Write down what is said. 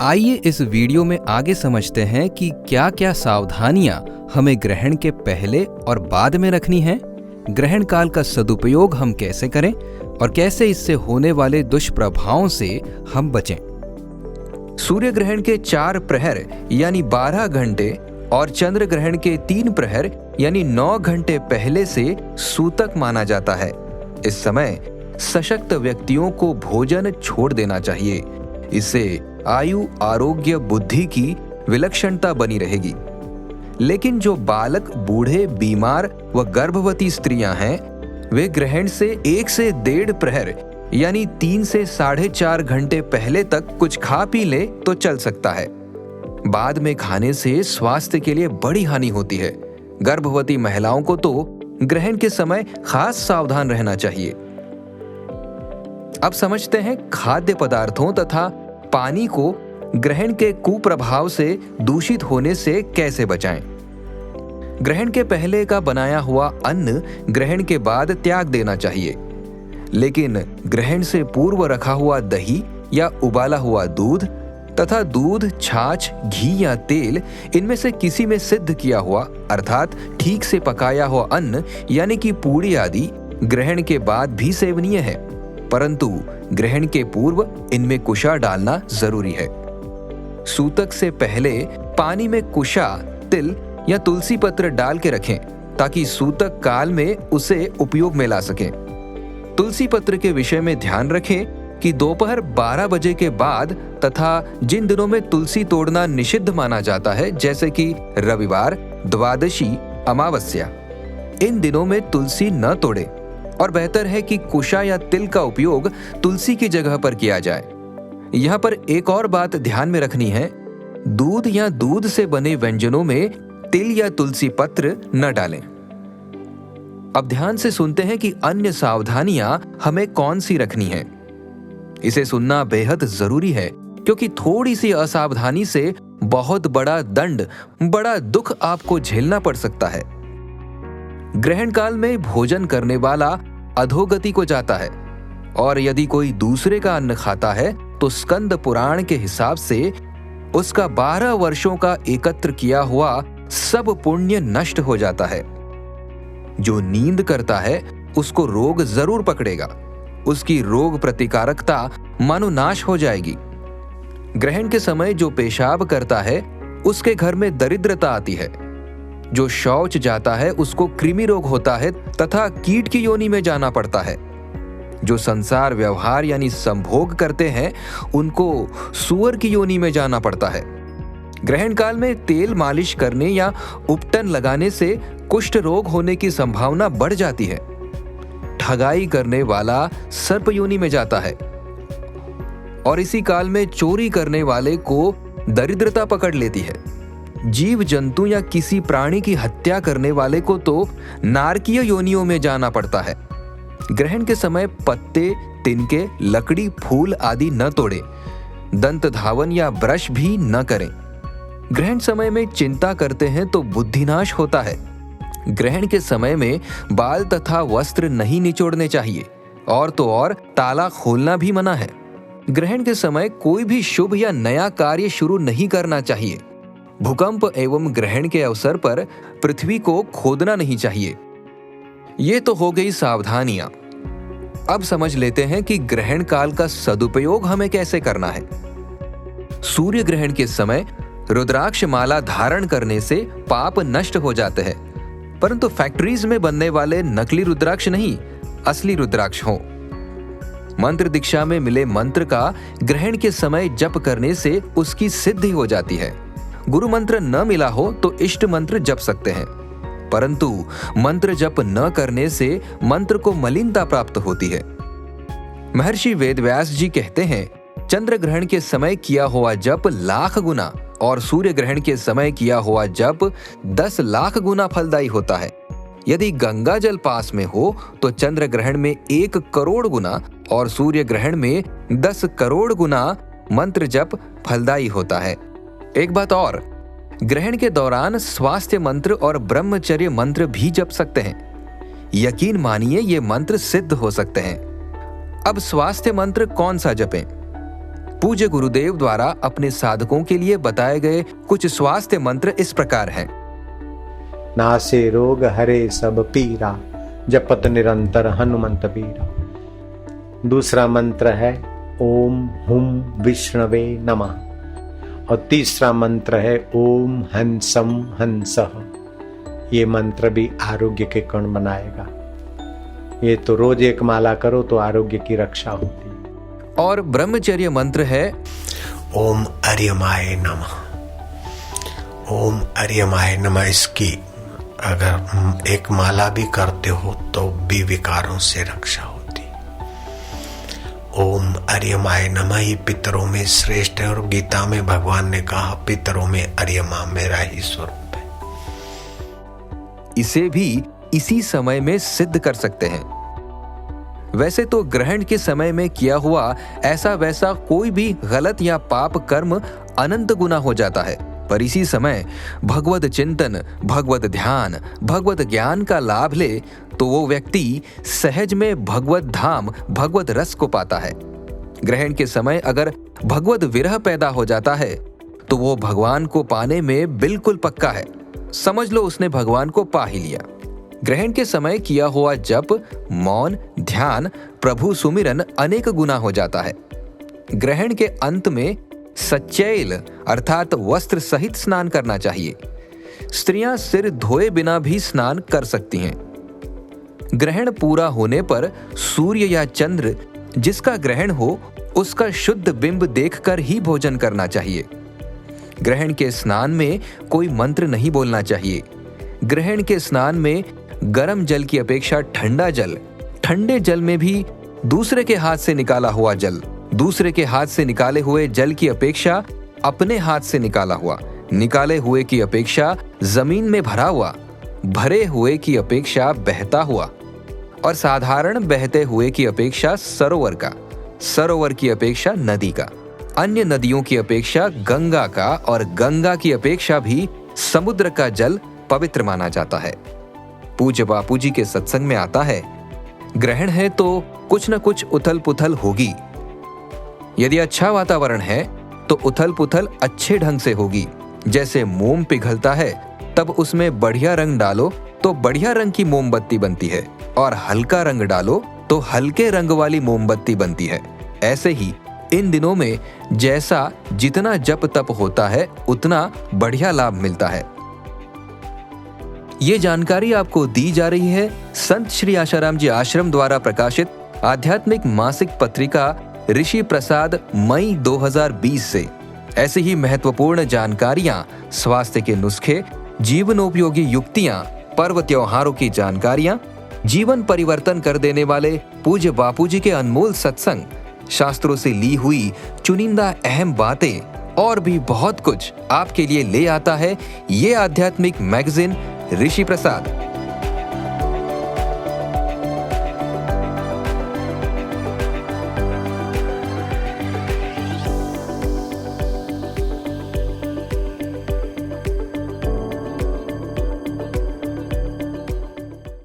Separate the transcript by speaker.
Speaker 1: आइए इस वीडियो में आगे समझते हैं कि क्या क्या सावधानियां हमें ग्रहण के पहले और बाद में रखनी हैं, ग्रहण काल का सदुपयोग हम कैसे करें और कैसे इससे होने वाले दुष्प्रभावों से हम बचें। सूर्य ग्रहण के 4 प्रहर यानी 12 घंटे और चंद्र ग्रहण के 3 प्रहर यानी 9 घंटे पहले से सूतक माना जाता है। इस समय सशक्त व्यक्तियों को भोजन छोड़ देना चाहिए। इससे आयु, आरोग्य, बुद्धि की विलक्षणता बनी रहेगी। लेकिन जो बालक, बूढ़े, बीमार व गर्भवती स्त्रियां हैं, वे ग्रहण से 1 से 1.5 प्रहर यानी 3 से 4.5 घंटे पहले तक कुछ खा पी ले तो चल सकता है। बाद में खाने से स्वास्थ्य के लिए बड़ी हानि होती है। गर्भवती महिलाओं को तो ग्रहण के समय खास सावधान रहना चाहिए। अब समझते हैं खाद्य पदार्थों तथा पानी को ग्रहण के कुप्रभाव से दूषित होने से कैसे बचाएं। ग्रहण के पहले का बनाया हुआ अन्न ग्रहण के बाद त्याग देना चाहिए, लेकिन ग्रहण से पूर्व रखा हुआ दही या उबाला हुआ दूध तथा दूध, छाछ, घी या तेल, इनमें से किसी में सिद्ध किया हुआ अर्थात ठीक से पकाया हुआ अन्न यानी कि पूड़ी आदि ग्रहण के बाद भी सेवनीय है, परंतु ग्रहण के पूर्व इनमें कुशा डालना जरूरी है। सूतक से पहले पानी में कुशा, तिल या तुलसी पत्र डाल के रखें ताकि सूतक काल में उसे उपयोग में ला सकें। तुलसी पत्र के विषय में ध्यान रखें कि दोपहर 12 बजे के बाद तथा जिन दिनों में तुलसी तोड़ना निषिद्ध माना जाता है, जैसे कि रविवार, द्वादशी, अमावस्या, इन दिनों में तुलसी न तोड़े और बेहतर है कि कुशा या तिल का उपयोग तुलसी की जगह पर किया जाए। यहाँ पर एक और बात ध्यान में रखनी है, दूध या दूध से बने व्यंजनों में तिल या तुलसी पत्र न डालें। अब ध्यान से सुनते हैं कि अन्य सावधानियां हमें कौन सी रखनी हैं। इसे सुनना बेहद जरूरी है, क्योंकि थोड़ी सी असावधानी से बहुत बड़ा दंड, बड़ा दुख आपको झेलना पड़ सकता है। ग्रहण काल में भोजन करने वाला अधोगति को जाता है, और यदि कोई दूसरे का अन्न खाता है तो स्कंद पुराण के हिसाब से उसका 12 वर्षों का एकत्र किया हुआ सब पुण्य नष्ट हो जाता है। जो नींद करता है उसको रोग जरूर पकड़ेगा, उसकी रोग प्रतिकारकता मानो नाश हो जाएगी। ग्रहण के समय जो पेशाब करता है उसके घर में दरिद्रता आती है। जो शौच जाता है उसको कृमि रोग होता है तथा कीट की योनि में जाना पड़ता है। जो संसार व्यवहार यानी संभोग करते हैं उनको सूअर की योनि में जाना पड़ता है। ग्रहण काल में तेल मालिश करने या उपटन लगाने से कुष्ठ रोग होने की संभावना बढ़ जाती है। ठगाई करने वाला सर्प योनि में जाता है, और इसी काल में चोरी करने वाले को दरिद्रता पकड़ लेती है। जीव जंतु या किसी प्राणी की हत्या करने वाले को तो नारकीय योनियों में जाना पड़ता है। ग्रहण के समय पत्ते, तिनके, लकड़ी, फूल आदि न तोड़ें। दंत धावन या ब्रश भी न करें। ग्रहण समय में चिंता करते हैं तो बुद्धिनाश होता है। ग्रहण के समय में बाल तथा वस्त्र नहीं निचोड़ने चाहिए, और तो और ताला खोलना भी मना है। ग्रहण के समय कोई भी शुभ या नया कार्य शुरू नहीं करना चाहिए। भूकंप एवं ग्रहण के अवसर पर पृथ्वी को खोदना नहीं चाहिए। ये तो हो गई सावधानियां। अब समझ लेते हैं कि ग्रहण काल का सदुपयोग हमें कैसे करना है। सूर्य ग्रहण के समय रुद्राक्ष माला धारण करने से पाप नष्ट हो जाते हैं, परंतु फैक्ट्रीज में बनने वाले नकली रुद्राक्ष नहीं, असली रुद्राक्ष हो। मंत्र दीक्षा में मिले मंत्र का ग्रहण के समय जप करने से उसकी सिद्धि हो जाती है। गुरु मंत्र न मिला हो तो इष्ट मंत्र जप सकते हैं, परंतु मंत्र जप न करने से मंत्र को मलिनता प्राप्त होती है। महर्षि वेदव्यास जी कहते हैं, चंद्र ग्रहण के समय किया हुआ जप 1,00,000 गुना और सूर्य ग्रहण के समय किया हुआ जप 10 लाख गुना फलदायी होता है। यदि गंगा जल पास में हो तो चंद्र ग्रहण में 1 करोड़ गुना और सूर्य ग्रहण में 10 करोड़ गुना मंत्र जप फलदायी होता है। एक बात और, ग्रहण के दौरान स्वास्थ्य मंत्र और ब्रह्मचर्य मंत्र भी जप सकते हैं। यकीन मानिए ये मंत्र सिद्ध हो सकते हैं। अब स्वास्थ्य मंत्र कौन सा जपें? पूज्य गुरुदेव द्वारा अपने साधकों के लिए बताए गए कुछ स्वास्थ्य मंत्र इस प्रकार हैं।
Speaker 2: नासे रोग हरे सब पीरा, जपत निरंतर हनुमंत बीरा। दूसरा मंत्र है ओम हुम विष्णवे नमः और तीसरा मंत्र है ओम हंसम हंसः। ये मंत्र भी आरोग्य के कण बनाएगा। ये तो रोज एक माला करो तो आरोग्य की रक्षा होती है।
Speaker 1: और ब्रह्मचर्य मंत्र है
Speaker 2: ओम अर्यमाय नमः। ओम अर्यमाय नमः इसकी अगर एक माला भी करते हो तो भी विकारों से रक्षा होती। ओम अर्यमाय नमः ही पितरों में श्रेष्ठ है और गीता में भगवान ने कहा पितरों में अर्यमा मेरा ही स्वरूप है।
Speaker 1: इसे भी इसी समय में सिद्ध कर सकते हैं। वैसे तो ग्रहण के समय में किया हुआ ऐसा वैसा कोई भी गलत या पाप कर्म अनंत गुना हो जाता है, पर इसी समय भगवत चिंतन, भगवत ध्यान, भगवत ज्ञान का लाभ ले तो वो व्यक्ति सहज में भगवत धाम, भगवत रस को पाता है। ग्रहण के समय अगर भगवत विरह पैदा हो जाता है तो वो भगवान को पाने में बिल्कुल पक्का है। समझ लो उसने भगवान को पा ही लिया। ग्रहण के समय किया हुआ जप, मौन, ध्यान, प्रभु सुमिरन अनेक गुना हो जाता है। ग्रहण के अंत में सच्चैल अर्थात वस्त्र सहित स्नान करना चाहिए। स्त्रियां सिर धोए बिना भी स्नान कर सकती हैं। ग्रहण पूरा होने पर सूर्य या चंद्र जिसका ग्रहण हो उसका शुद्ध बिंब देखकर ही भोजन करना चाहिए। ग्रहण के स्नान में कोई मंत्र नहीं बोलना चाहिए। ग्रहण के स्नान में गर्म जल की अपेक्षा ठंडा जल, ठंडे जल में भी दूसरे के हाथ से निकाला हुआ जल, दूसरे के हाथ से निकाले हुए जल की अपेक्षा अपने हाथ से निकाला हुआ, निकाले हुए की अपेक्षा जमीन में भरा हुआ, भरे हुए की अपेक्षा बहता हुआ और साधारण बहते हुए की अपेक्षा सरोवर का, सरोवर की अपेक्षा नदी का, अन्य नदियों की अपेक्षा गंगा का और गंगा की अपेक्षा भी समुद्र का जल पवित्र माना जाता है। पूज्य बापूजी के सत्संग में आता है, ग्रहण है तो कुछ न कुछ उथल पुथल होगी। यदि अच्छा वातावरण है तो उथल पुथल अच्छे ढंग से होगी। जैसे मोम पिघलता है तब उसमें बढ़िया रंग डालो तो बढ़िया रंग की मोमबत्ती बनती है और हल्का रंग डालो तो हल्के रंग वाली मोमबत्ती बनती है। ऐसे ही इन दिनों में जैसा जितना जप तप होता है उतना बढ़िया लाभ मिलता है। ये जानकारी आपको दी जा रही है संत श्री आशाराम जी आश्रम द्वारा प्रकाशित आध्यात्मिक मासिक पत्रिका ऋषि प्रसाद मई 2020 से। ऐसी ही महत्वपूर्ण जानकारियां, स्वास्थ्य के नुस्खे, जीवनोपयोगी युक्तियां, पर्व त्योहारों की जानकारियां, जीवन परिवर्तन कर देने वाले पूज्य बापूजी के अनमोल सत्संग, शास्त्रों से ली हुई चुनिंदा अहम बातें और भी बहुत कुछ आपके लिए ले आता है ये आध्यात्मिक मैगजीन ऋषि प्रसाद।